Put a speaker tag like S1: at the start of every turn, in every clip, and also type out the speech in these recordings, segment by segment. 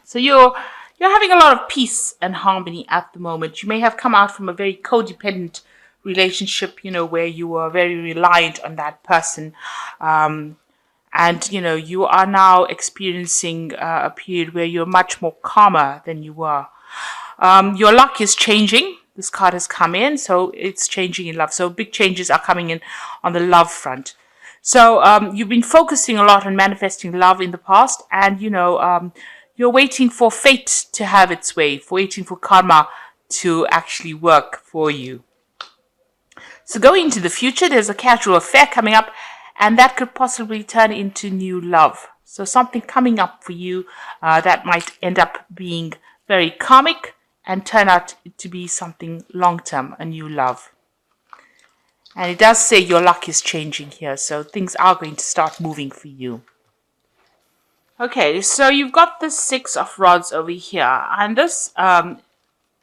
S1: So you're having a lot of peace and harmony at the moment. You may have come out from a very codependent relationship, where you were very reliant on that person. And you are now experiencing a period where you're much more calmer than you were. Your luck is changing. This card has come in, so it's changing in love. So big changes are coming in on the love front. So you've been focusing a lot on manifesting love in the past, and you're waiting for fate to have its way, waiting for karma to actually work for you. So going into the future, there's a casual affair coming up, and that could possibly turn into new love. So something coming up for you that might end up being very karmic and turn out to be something long-term, a new love. And it does say your luck is changing here, so things are going to start moving for you. Okay, so you've got the Six of Rods over here, and this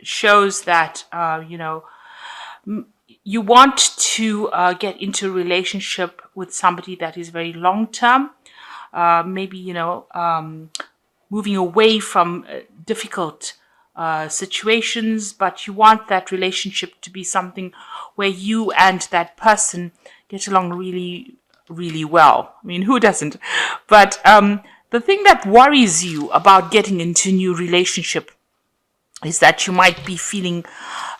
S1: shows that, you want to get into a relationship with somebody that is very long-term, maybe, moving away from difficult situations, but you want that relationship to be something where you and that person get along really, really well. I mean, who doesn't? But the thing that worries you about getting into a new relationship is that you might be feeling,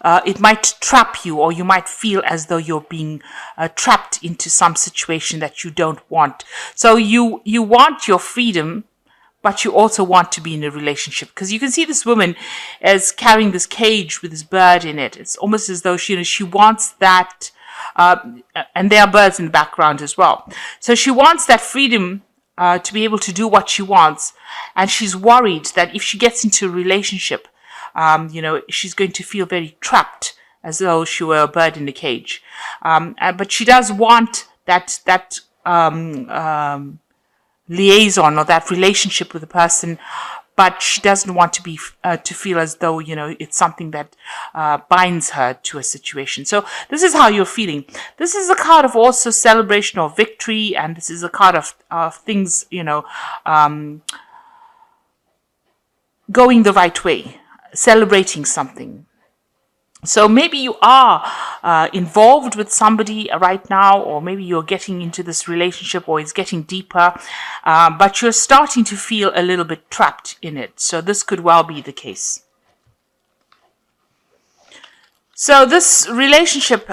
S1: it might trap you, or you might feel as though you're being trapped into some situation that you don't want. So you want your freedom, but you also want to be in a relationship, because you can see this woman as carrying this cage with this bird in it. It's almost as though she wants that, and there are birds in the background as well. So she wants that freedom to be able to do what she wants, and she's worried that if she gets into a relationship, she's going to feel very trapped, as though she were a bird in a cage. But she does want that liaison or that relationship with the person, but she doesn't want to be to feel as though it's something that binds her to a situation. So this is how you're feeling. This is a card of also celebration or victory, and this is a card of things going the right way, celebrating something. So maybe you are involved with somebody right now, or maybe you're getting into this relationship, or it's getting deeper, but you're starting to feel a little bit trapped in it. So this could well be the case. So this relationship,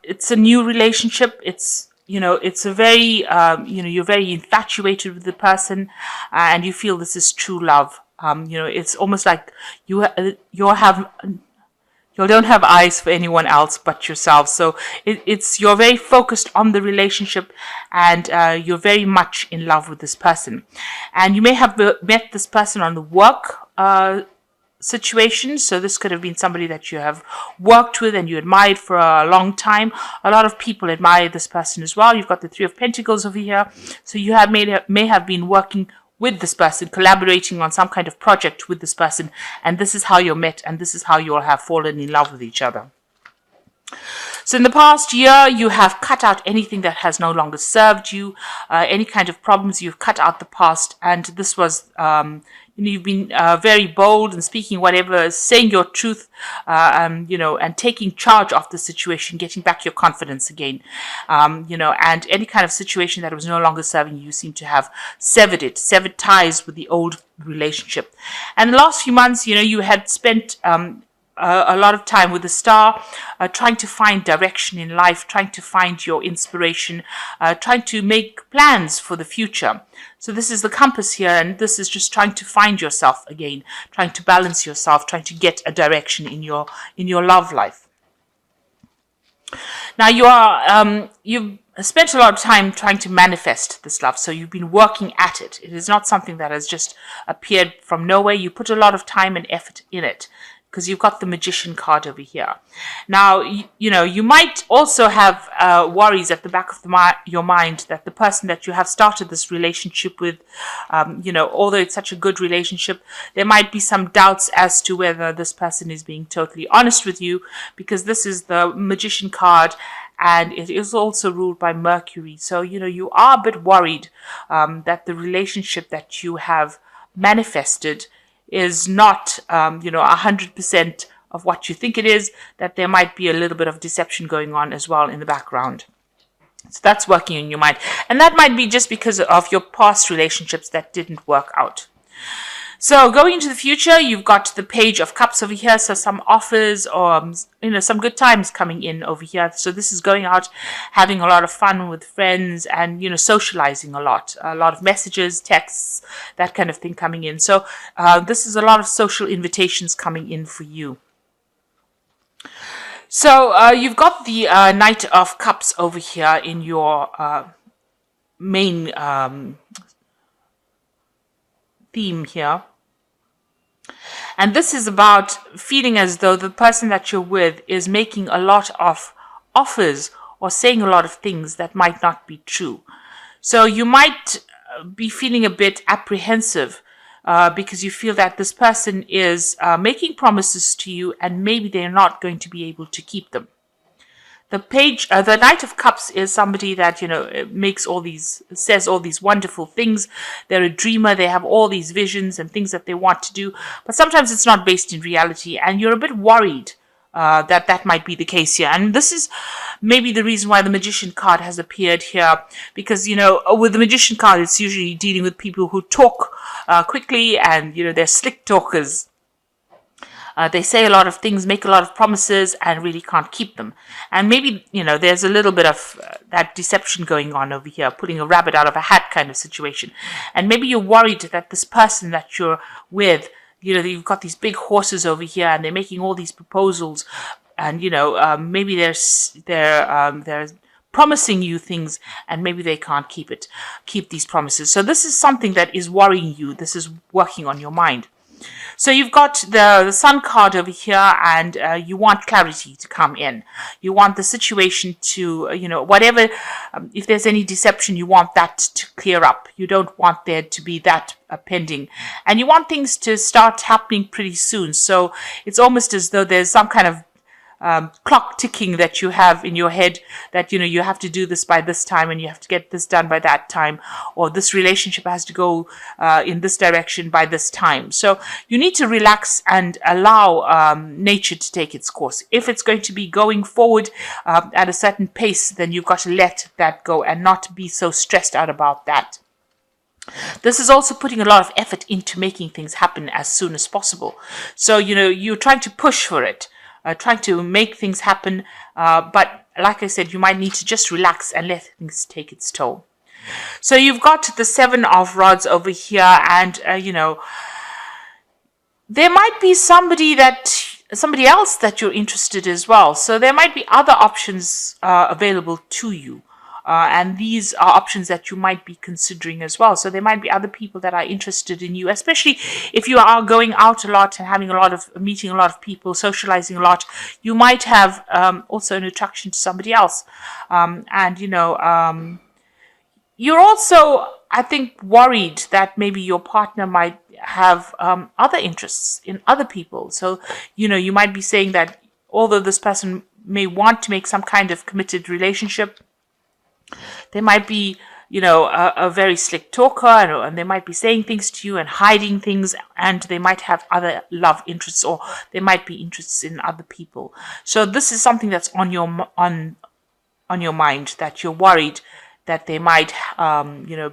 S1: it's a new relationship. It's a very, you're very infatuated with the person, and you feel this is true love. It's almost like you don't have eyes for anyone else but yourself. So you're very focused on the relationship, and you're very much in love with this person. And you may have met this person on the work situation. So this could have been somebody that you have worked with and you admired for a long time. A lot of people admire this person as well. You've got the Three of Pentacles over here. So you may have been working with this person, collaborating on some kind of project with this person, and this is how you're met, and this is how you'll have fallen in love with each other. So in the past year, you have cut out anything that has no longer served you, any kind of problems, you've cut out the past, and this was, you've been very bold and speaking whatever, saying your truth, and taking charge of the situation, getting back your confidence again, and any kind of situation that was no longer serving you seem to have severed ties with the old relationship. And the last few months, you had spent a lot of time with the star, trying to find direction in life, trying to find your inspiration, trying to make plans for the future. So this is the compass here, and this is just trying to find yourself again, trying to balance yourself, trying to get a direction in your love life. Now you've spent a lot of time trying to manifest this love, so you've been working at it. It is not something that has just appeared from nowhere. You put a lot of time and effort in it, because you've got the Magician card over here. Now, you might also have worries at the back of your mind that the person that you have started this relationship with, although it's such a good relationship, there might be some doubts as to whether this person is being totally honest with you, because this is the Magician card, and it is also ruled by Mercury. So, you are a bit worried that the relationship that you have manifested is not, 100% of what you think it is, that there might be a little bit of deception going on as well in the background. So that's working in your mind. And that might be just because of your past relationships that didn't work out. So going into the future, you've got the Page of Cups over here. So some offers or, some good times coming in over here. So this is going out, having a lot of fun with friends and, socializing a lot of messages, texts, that kind of thing coming in. So this is a lot of social invitations coming in for you. So you've got the Knight of Cups over here in your main theme here. And this is about feeling as though the person that you're with is making a lot of offers or saying a lot of things that might not be true. So you might be feeling a bit apprehensive because you feel that this person is making promises to you and maybe they're not going to be able to keep them. The Knight of Cups is somebody that, says all these wonderful things. They're a dreamer. They have all these visions and things that they want to do, but sometimes it's not based in reality, and you're a bit worried that might be the case here. And this is maybe the reason why the Magician card has appeared here, because, with the Magician card, it's usually dealing with people who talk quickly and, they're slick talkers. They say a lot of things, make a lot of promises, and really can't keep them. And maybe, there's a little bit of that deception going on over here, pulling a rabbit out of a hat kind of situation. And maybe you're worried that this person that you're with, you've got these big horses over here, and they're making all these proposals, and, maybe they're promising you things, and maybe they can't keep these promises. So this is something that is worrying you. This is working on your mind. So you've got the Sun card over here, and you want clarity to come in. You want the situation to, whatever, if there's any deception, you want that to clear up. You don't want there to be that pending. And you want things to start happening pretty soon. So it's almost as though there's some kind of clock ticking that you have in your head that, you have to do this by this time and you have to get this done by that time, or this relationship has to go in this direction by this time. So you need to relax and allow nature to take its course. If it's going to be going forward at a certain pace, then you've got to let that go and not be so stressed out about that. This is also putting a lot of effort into making things happen as soon as possible. So, you're trying to push for it. Trying to make things happen, but like I said, you might need to just relax and let things take its toll. So you've got the Seven of Rods over here, and there might be somebody else that you're interested in as well. So there might be other options available to you. And these are options that you might be considering as well. So there might be other people that are interested in you, especially if you are going out a lot and meeting a lot of people, socializing a lot. You might have also an attraction to somebody else. You're also, I think, worried that maybe your partner might have other interests in other people. So, you might be saying that although this person may want to make some kind of committed relationship, they might be, a very slick talker, and they might be saying things to you and hiding things, and they might have other love interests, or they might be interests in other people. So this is something that's on your mind, that you're worried that they might,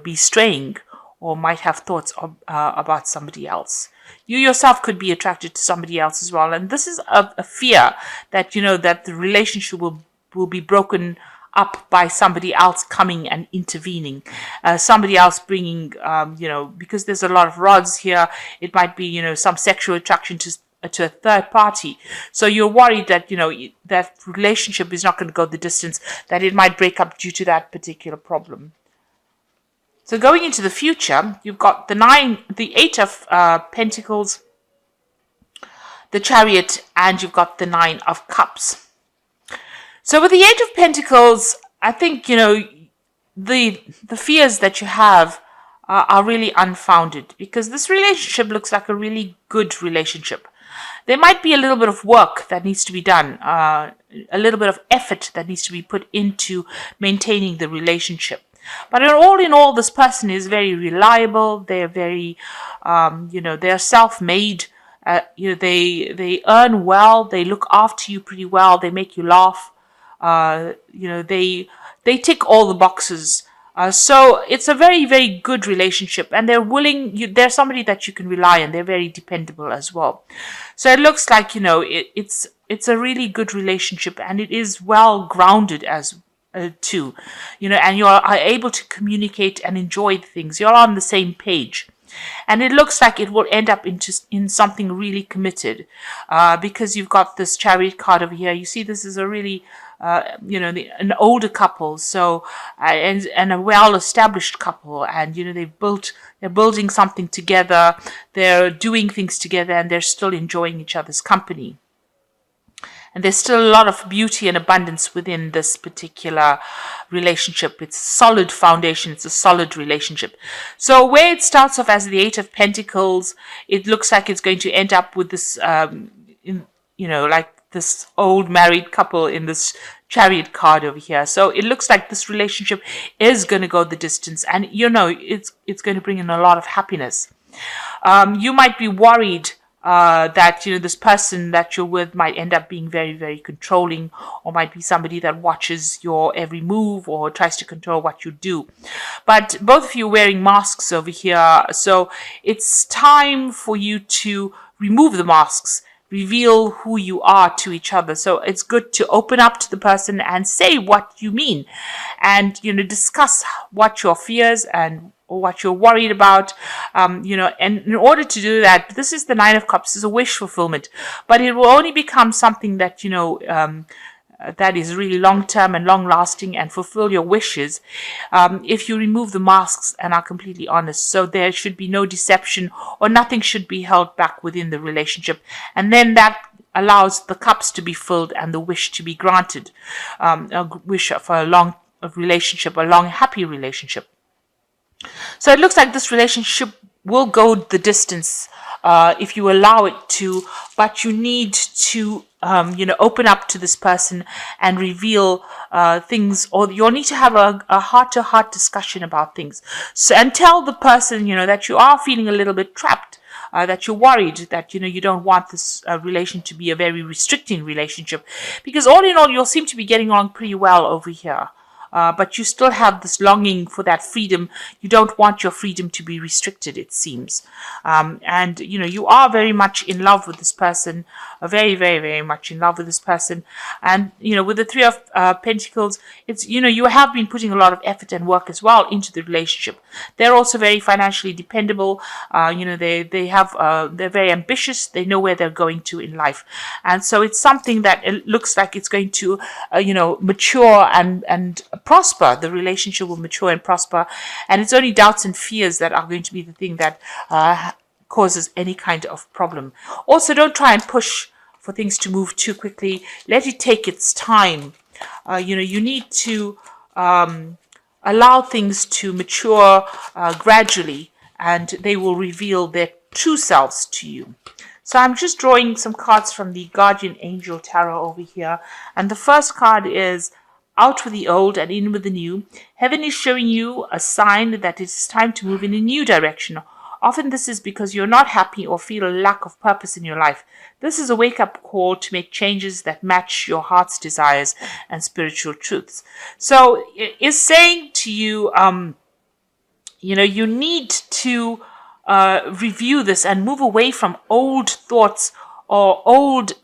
S1: be straying or might have thoughts about somebody else. You yourself could be attracted to somebody else as well, and this is a fear that that the relationship will be broken up by somebody else coming and intervening, somebody else bringing, because there's a lot of rods here, it might be, some sexual attraction to a third party. So you're worried that, that relationship is not going to go the distance, that it might break up due to that particular problem. So going into the future, you've got the Eight of Pentacles, the Chariot, and you've got the Nine of Cups. So with the Eight of Pentacles, I think, the fears that you have are really unfounded, because this relationship looks like a really good relationship. There might be a little bit of work that needs to be done, a little bit of effort that needs to be put into maintaining the relationship. But in all, this person is very reliable. They're very, they're self-made. They earn well. They look after you pretty well. They make you laugh. They tick all the boxes. So it's a very, very good relationship, and they're somebody that you can rely on. They're very dependable as well. So it looks like, it's a really good relationship, and it is well grounded as too, and you are able to communicate and enjoy things. You're on the same page. And it looks like it will end up in something really committed, because you've got this Chariot card over here. You see, this is a really, an older couple, so and a well-established couple, and they're building something together. They're doing things together, and they're still enjoying each other's company. And there's still a lot of beauty and abundance within this particular relationship. It's a solid foundation. It's a solid relationship. So where it starts off as the Eight of Pentacles, it looks like it's going to end up with this, like this old married couple in this Chariot card over here. So it looks like this relationship is going to go the distance, and it's going to bring in a lot of happiness. You might be worried that this person that you're with might end up being very, very controlling, or might be somebody that watches your every move or tries to control what you do. But both of you are wearing masks over here, so it's time for you to remove the masks, reveal who you are to each other. So it's good to open up to the person and say what you mean, and discuss what your fears or what you're worried about, and in order to do that, this is the Nine of Cups, is a wish fulfillment, but it will only become something that that is really long-term and long-lasting and fulfill your wishes if you remove the masks and are completely honest. So there should be no deception, or nothing should be held back within the relationship, and then that allows the cups to be filled and the wish to be granted, a wish for a long relationship, a long happy relationship. So it looks like this relationship will go the distance if you allow it to, but you need to, open up to this person and reveal things, or you'll need to have a heart-to-heart discussion about things. So, and tell the person, that you are feeling a little bit trapped, that you're worried, that, you don't want this relation to be a very restricting relationship, because all in all, you'll seem to be getting along pretty well over here. But you still have this longing for that freedom. You don't want your freedom to be restricted, it seems. And, you are very much in love with this person, very, very, very much in love with this person. And, with the Three of Pentacles, it's, you have been putting a lot of effort and work as well into the relationship. They're also very financially dependable. They're very ambitious. They know where they're going to in life. And so it's something that it looks like it's going to, mature and prosper. The relationship will mature and prosper, and it's only doubts and fears that are going to be the thing that causes any kind of problem. Also, don't try and push for things to move too quickly. Let it take its time. You need to allow things to mature gradually, and they will reveal their true selves to you. So I'm just drawing some cards from the Guardian Angel Tarot over here, and the first card is out with the old and in with the new. Heaven is showing you a sign that it is time to move in a new direction. Often this is because you're not happy or feel a lack of purpose in your life. This is a wake-up call to make changes that match your heart's desires and spiritual truths. So it's saying to you, you need to review this and move away from old thoughts or old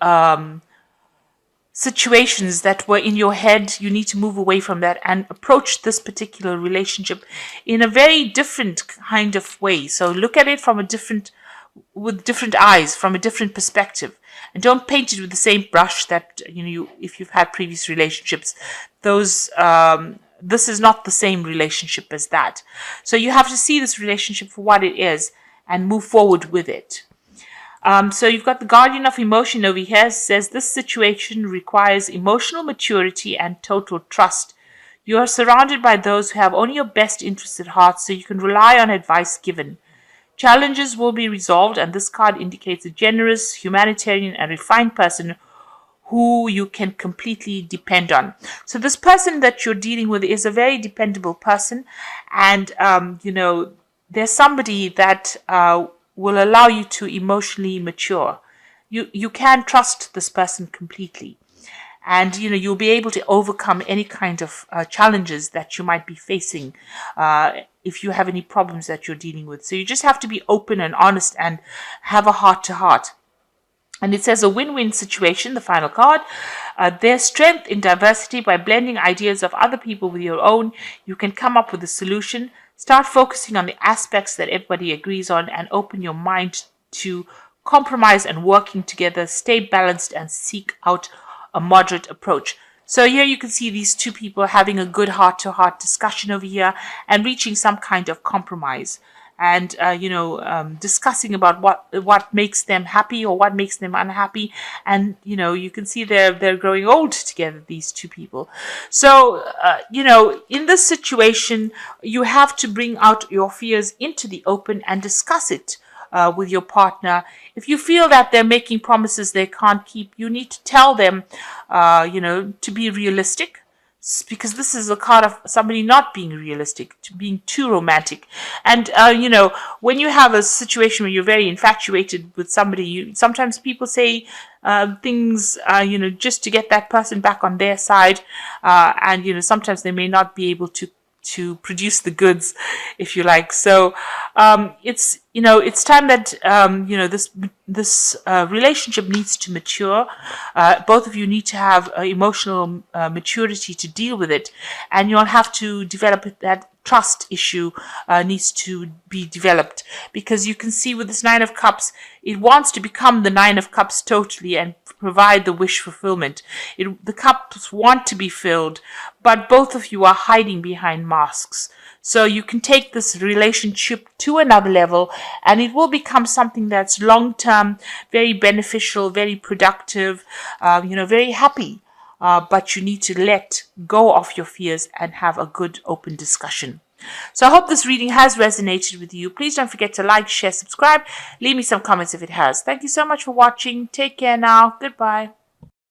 S1: situations that were in your head. You need to move away from that and approach this particular relationship in a very different kind of way. So look at it with different eyes, from a different perspective, and don't paint it with the same brush that if you've had previous relationships. This is not the same relationship as that. So you have to see this relationship for what it is and move forward with it. So you've got the Guardian of Emotion over here. Says this situation requires emotional maturity and total trust. You are surrounded by those who have only your best interests at heart, so you can rely on advice given. Challenges will be resolved, and this card indicates a generous, humanitarian, and refined person who you can completely depend on. So this person that you're dealing with is a very dependable person, and there's somebody that will allow you to emotionally mature. You can trust this person completely, and you'll be able to overcome any kind of challenges that you might be facing if you have any problems that you're dealing with. So you just have to be open and honest and have a heart to heart. And it says a win-win situation, the final card. There's strength in diversity. By blending ideas of other people with your own, you can come up with a solution. Start focusing on the aspects that everybody agrees on and open your mind to compromise and working together. Stay balanced and seek out a moderate approach. So here you can see these two people having a good heart-to-heart discussion over here and reaching some kind of compromise. And discussing about what makes them happy or what makes them unhappy, and you can see they're growing old together, these two people. So in this situation, you have to bring out your fears into the open and discuss it with your partner. If you feel that they're making promises they can't keep, you need to tell them, to be realistic. Because this is a card of somebody not being realistic, to being too romantic. And, when you have a situation where you're very infatuated with somebody, sometimes people say things, just to get that person back on their side. And, sometimes they may not be able to produce the goods, if you like. So it's time that this relationship needs to mature. Both of you need to have emotional maturity to deal with it, and you'll have to develop that trust issue needs to be developed, because you can see with this Nine of Cups, it wants to become the Nine of Cups totally and provide the wish fulfillment. The cups want to be filled, but both of you are hiding behind masks. So you can take this relationship to another level, and it will become something that's long-term, very beneficial, very productive, very happy. But you need to let go of your fears and have a good open discussion. So I hope this reading has resonated with you. Please don't forget to like, share, subscribe. Leave me some comments if it has. Thank you so much for watching. Take care now. Goodbye.